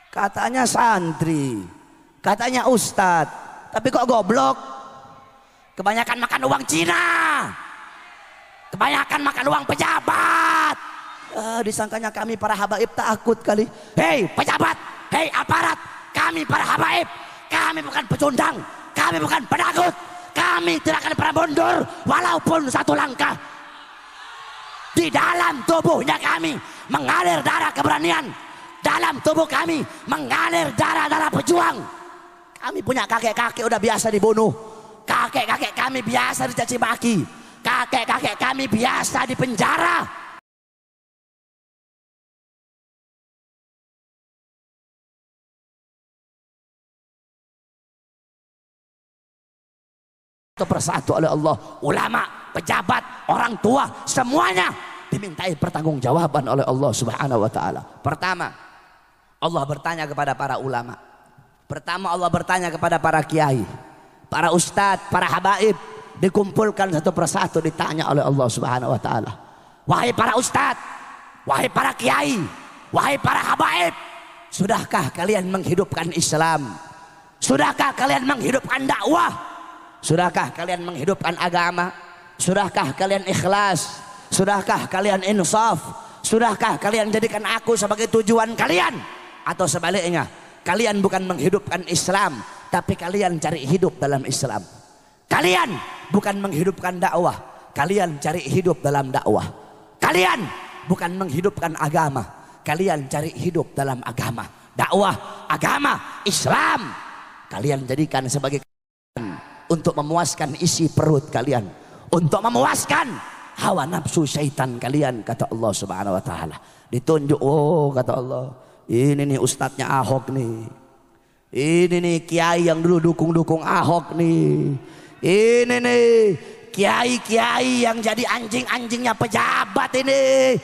Katanya santri, katanya ustadz, tapi kok goblok? Kebanyakan makan uang Cina, kebanyakan makan uang pejabat. Disangkanya kami para habaib takut kali. Hei pejabat, hei aparat, kami para habaib, kami bukan pecundang, kami bukan penakut, kami tidak akan pernah mundur walaupun satu langkah. Di dalam tubuhnya kami mengalir darah keberanian, dalam tubuh kami mengalir darah-darah pejuang. Kami punya kakek-kakek udah biasa dibunuh, kakek-kakek kami biasa dicaci maki, kakek-kakek kami biasa dipenjara. Satu persatu oleh Allah, ulama, pejabat, orang tua, semuanya dimintai pertanggungjawaban oleh Allah Subhanahu wa taala. Pertama, Allah bertanya kepada para ulama. Pertama Allah bertanya kepada para kiai, para ustadz, para habaib, dikumpulkan satu persatu ditanya oleh Allah Subhanahu wa taala. Wahai para ustadz, wahai para kiai, wahai para habaib, sudahkah kalian menghidupkan Islam? Sudahkah kalian menghidupkan dakwah? Sudahkah kalian menghidupkan agama? Sudahkah kalian ikhlas? Sudahkah kalian insaf? Sudahkah kalian jadikan aku sebagai tujuan kalian? Atau sebaliknya, kalian bukan menghidupkan Islam, tapi kalian cari hidup dalam Islam. Kalian bukan menghidupkan dakwah, kalian cari hidup dalam dakwah. Kalian bukan menghidupkan agama, kalian cari hidup dalam agama. Dakwah, agama, Islam kalian jadikan sebagai untuk memuaskan isi perut kalian, untuk memuaskan hawa nafsu syaitan kalian, kata Allah Subhanahu wa taala. Ditunjuk, oh kata Allah, ini nih ustadznya Ahok nih, ini nih kiai yang dulu dukung Ahok nih, ini nih kiai-kiai yang jadi anjing-anjingnya pejabat ini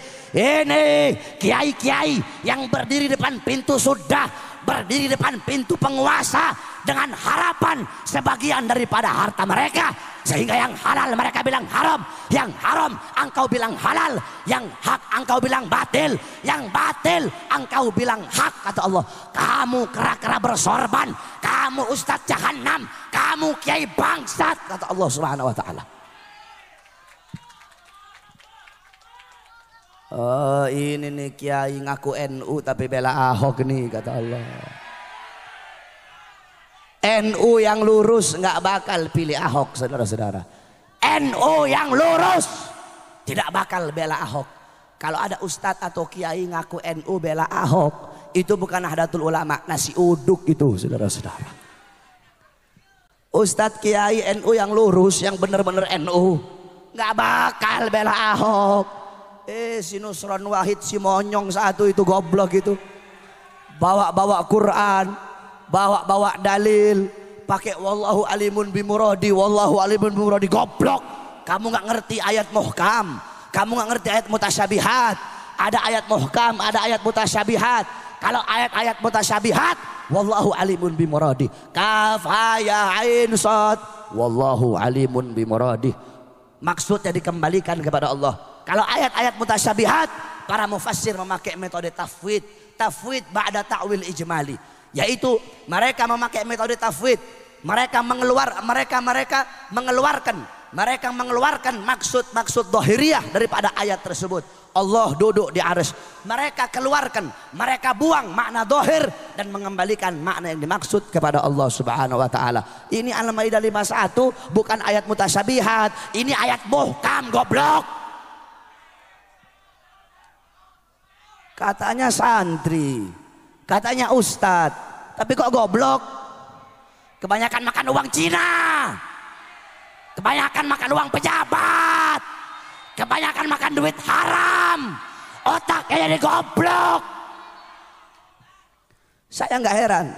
kiai-kiai yang berdiri depan pintu sudah, berdiri depan pintu penguasa dengan harapan sebagian daripada harta mereka, sehingga yang halal mereka bilang haram, yang haram engkau bilang halal, yang hak engkau bilang batil, yang batil engkau bilang hak, kata Allah. Kamu kera-kera bersorban, kamu ustadz jahanam, kamu kiai bangsat, kata Allah Subhanahu wa taala. Oh ini nih kiai ngaku NU tapi bela Ahok nih, kata Allah. NU yang lurus nggak bakal pilih Ahok, saudara-saudara. NU yang lurus tidak bakal bela Ahok. Kalau ada ustadz atau kiai ngaku NU bela Ahok, itu bukan Nahdlatul Ulama, nasi uduk itu, saudara-saudara. Ustadz kiai NU yang lurus, yang benar-benar NU, nggak bakal bela Ahok. Si Nusron Wahid, si monyong satu itu goblok itu, bawa-bawa Quran, bawa-bawa dalil, pakai wallahu alimun bimuradi, wallahu alimun bimuradi. Goblok, kamu nggak ngerti ayat muhkam, kamu nggak ngerti ayat mutasyabihat. Ada ayat muhkam, ada ayat mutasyabihat. Kalau ayat-ayat mutasyabihat, wallahu alimun bimuradi, kaf ha ya ain sad, wallahu alimun bimuradi, maksudnya dikembalikan kepada Allah. Kalau ayat-ayat mutasyabihat, para mufassir memakai metode tafwid, tafwid ba'da ta'wil ijmali, yaitu mereka memakai metode tafwid, mereka mengeluarkan maksud dhahiriyah daripada ayat tersebut. Allah duduk di arsy, mereka keluarkan, mereka buang makna dhahir dan mengembalikan makna yang dimaksud kepada Allah Subhanahu wa taala. Ini Al-Maidah 51 bukan ayat mutasyabihat, ini ayat muhkam, goblok. Katanya santri, katanya ustadz, tapi kok goblok? Kebanyakan makan uang Cina, kebanyakan makan uang pejabat, kebanyakan makan duit haram, otaknya jadi goblok. Saya nggak heran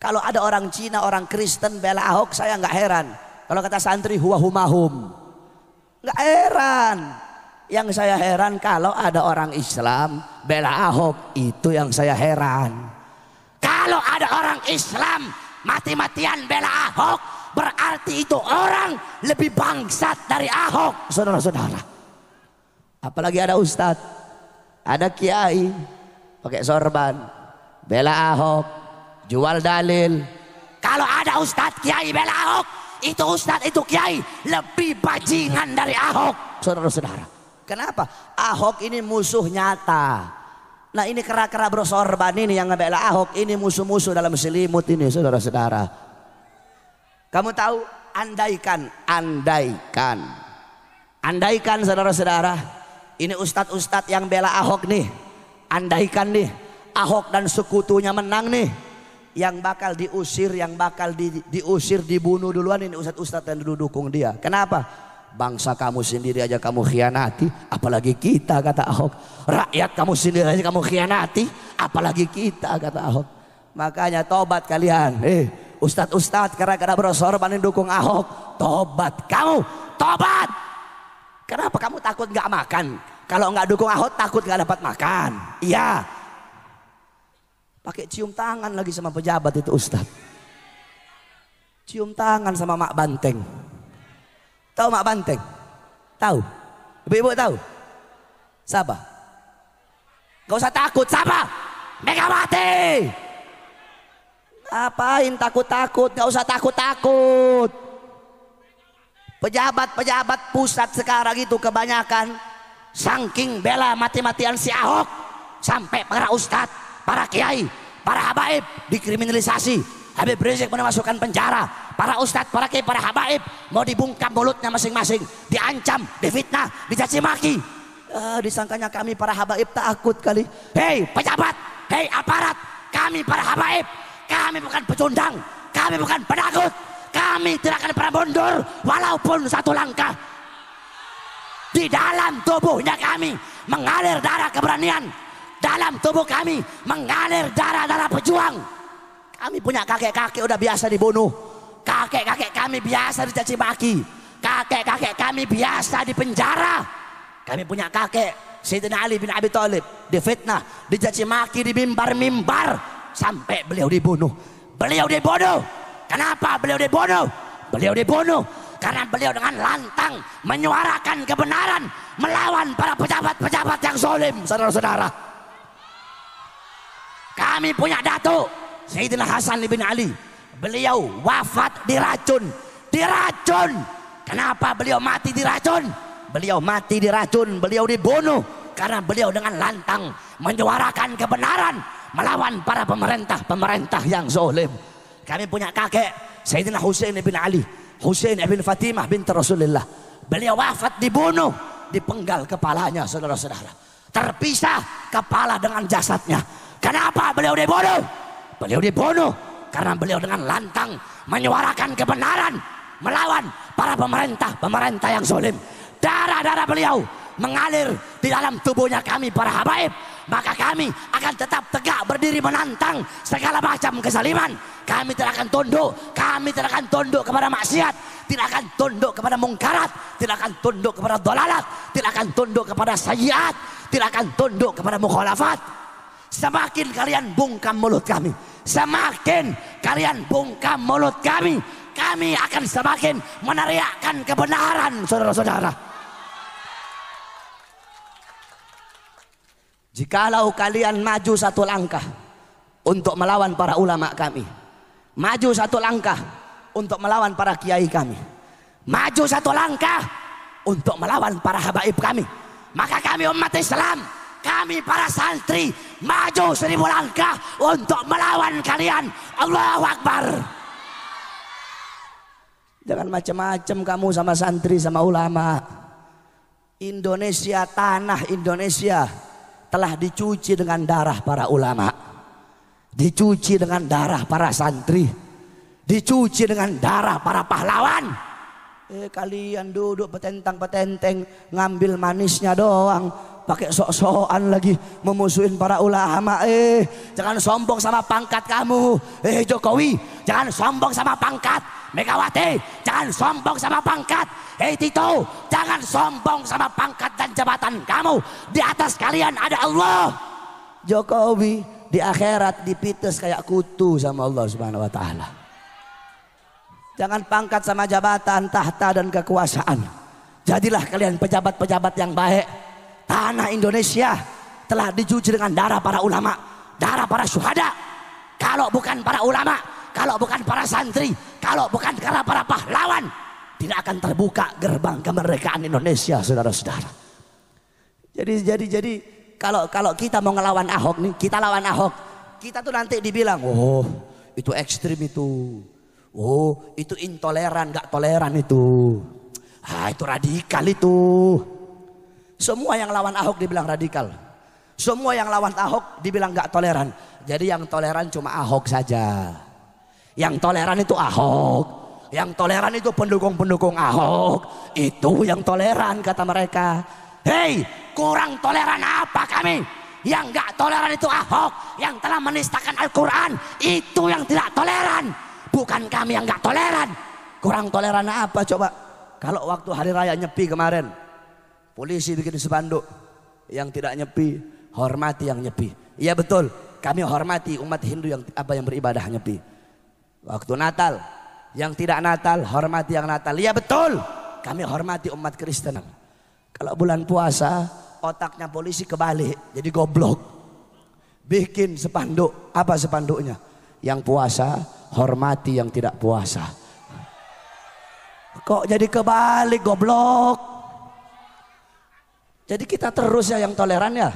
kalau ada orang Cina, orang Kristen bela Ahok, saya nggak heran. Kalau kata santri huwa humahum, nggak heran. Yang saya heran kalau ada orang Islam bela Ahok, itu yang saya heran. Kalau ada orang Islam mati-matian bela Ahok, berarti itu orang lebih bangsat dari Ahok, saudara-saudara. Apalagi ada ustadz, ada kiai pakai sorban, bela Ahok, jual dalil. Kalau ada ustadz kiai bela Ahok, itu ustadz itu kiai lebih bajingan dari Ahok, saudara-saudara. Kenapa? Ahok ini musuh nyata. Nah ini kera-kera brosorban ini yang ngebela Ahok, ini musuh-musuh dalam selimut ini, saudara-saudara. Kamu tahu, andaikan saudara-saudara, ini ustadz-ustadz yang bela Ahok nih, andaikan nih Ahok dan sekutunya menang nih, yang bakal diusir, yang bakal diusir, dibunuh duluan ini ustadz-ustadz yang didukung dia. Kenapa? Bangsa kamu sendiri aja kamu khianati, apalagi kita, kata Ahok. Rakyat kamu sendiri aja kamu khianati, apalagi kita, kata Ahok. Makanya tobat kalian, ustadz-ustadz gara-gara brosorban yang dukung Ahok, tobat kamu, tobat. Kenapa kamu takut nggak makan? Kalau nggak dukung Ahok takut nggak dapat makan? Iya. Pakai cium tangan lagi sama pejabat itu ustadz. Cium tangan sama Mak Banteng. Tahu Mak Banteng? Tahu? Ibu-ibu tahu? Siapa? Gak usah takut, siapa? Megawati. Ngapain takut-takut? Gak usah takut-takut. Pejabat-pejabat pusat sekarang itu kebanyakan saking bela mati-matian si Ahok, sampai para ustadz, para kiai, para habaib dikriminalisasi. Habib Rizik memasukkan penjara, para ustadz, para kiai, para habaib mau dibungkam mulutnya masing-masing, diancam, difitnah, dicaci maki. Disangkanya kami para habaib takut kali. Hei pejabat, hei aparat, kami para habaib, kami bukan pecundang, kami bukan penakut, kami tidak akan pernah mundur walaupun satu langkah. Di dalam tubuhnya kami mengalir darah keberanian, dalam tubuh kami mengalir darah-darah pejuang. Kami punya kakek-kakek udah biasa dibunuh, kakek-kakek kami biasa dicaci maki, kakek-kakek kami biasa dipenjara. Kami punya kakek Sayyidina Ali bin Abi Thalib difitnah, dicaci maki di mimbar-mimbar sampai beliau dibunuh. Beliau dibunuh. Kenapa beliau dibunuh? Beliau dibunuh karena beliau dengan lantang menyuarakan kebenaran melawan para pejabat-pejabat yang zalim, saudara-saudara. Kami punya datuk Sayyidina Hasan bin Ali, beliau wafat diracun. Kenapa beliau mati diracun? Beliau mati diracun, beliau dibunuh karena beliau dengan lantang menyuarakan kebenaran melawan para pemerintah yang zalim. Kami punya kakek Sayyidina Husain bin Ali, Husain bin Fatimah binti Rasulullah. Beliau wafat dibunuh, dipenggal kepalanya, saudara-saudara. Terpisah kepala dengan jasadnya. Kenapa beliau dibunuh? Beliau dibunuh karena beliau dengan lantang menyuarakan kebenaran melawan para pemerintah yang zalim. Darah-darah beliau mengalir di dalam tubuhnya kami para habaib, maka kami akan tetap tegak berdiri menantang segala macam kezaliman. Kami tidak akan tunduk kepada maksiat, tidak akan tunduk kepada mungkarat, tidak akan tunduk kepada dolalat, tidak akan tunduk kepada sayyiat, tidak akan tunduk kepada mukhalafat. Semakin kalian bungkam mulut kami, semakin kalian bungkam mulut kami akan semakin meneriakkan kebenaran, saudara-saudara. Jikalau kalian maju satu langkah untuk melawan para ulama kami, maju satu langkah untuk melawan para kiai kami, maju satu langkah untuk melawan para habaib kami, maka kami umat Islam, kami para santri maju 1000 langkah untuk melawan kalian. Allahu Akbar. Jangan macam-macam kamu sama santri sama ulama. Indonesia, tanah Indonesia telah dicuci dengan darah para ulama, dicuci dengan darah para santri, dicuci dengan darah para pahlawan. Kalian duduk petentang-petenteng ngambil manisnya doang, pakai sok-sokan lagi memusuhin para ulama. Jangan sombong sama pangkat kamu. Jokowi, jangan sombong sama pangkat. Megawati, jangan sombong sama pangkat. Tito, jangan sombong sama pangkat dan jabatan kamu. Di atas kalian ada Allah. Jokowi di akhirat dipites kayak kutu sama Allah Subhanahu wa taala. Jangan pangkat sama jabatan, tahta dan kekuasaan. Jadilah kalian pejabat-pejabat yang baik. Tanah Indonesia telah dicuci dengan darah para ulama, darah para syuhada, kalau bukan para ulama, kalau bukan para santri, kalau bukan karena para pahlawan, tidak akan terbuka gerbang kemerdekaan Indonesia, saudara-saudara. Jadi kalau kita mau ngelawan Ahok nih, kita lawan Ahok, kita tuh nanti dibilang, oh itu ekstrim itu, oh itu intoleran, gak toleran itu, itu radikal itu. Semua yang lawan Ahok dibilang radikal, semua yang lawan Ahok dibilang gak toleran. Jadi yang toleran cuma Ahok saja. Yang toleran itu Ahok, yang toleran itu pendukung-pendukung Ahok, itu yang toleran kata mereka. Hei, kurang toleran apa kami? Yang gak toleran itu Ahok, yang telah menistakan Al-Quran, itu yang tidak toleran, bukan kami yang gak toleran. Kurang toleran apa coba? Kalau waktu hari raya Nyepi kemarin, polisi bikin spanduk, yang tidak nyepi hormati yang nyepi. Iya betul, kami hormati umat Hindu yang beribadah nyepi. Waktu Natal, yang tidak Natal hormati yang Natal. Iya betul, kami hormati umat Kristen. Kalau bulan puasa otaknya polisi kebalik, jadi goblok, bikin spanduk. Apa spanduknya? Yang puasa hormati yang tidak puasa. Kok jadi kebalik, goblok? Jadi kita terus ya yang toleran ya.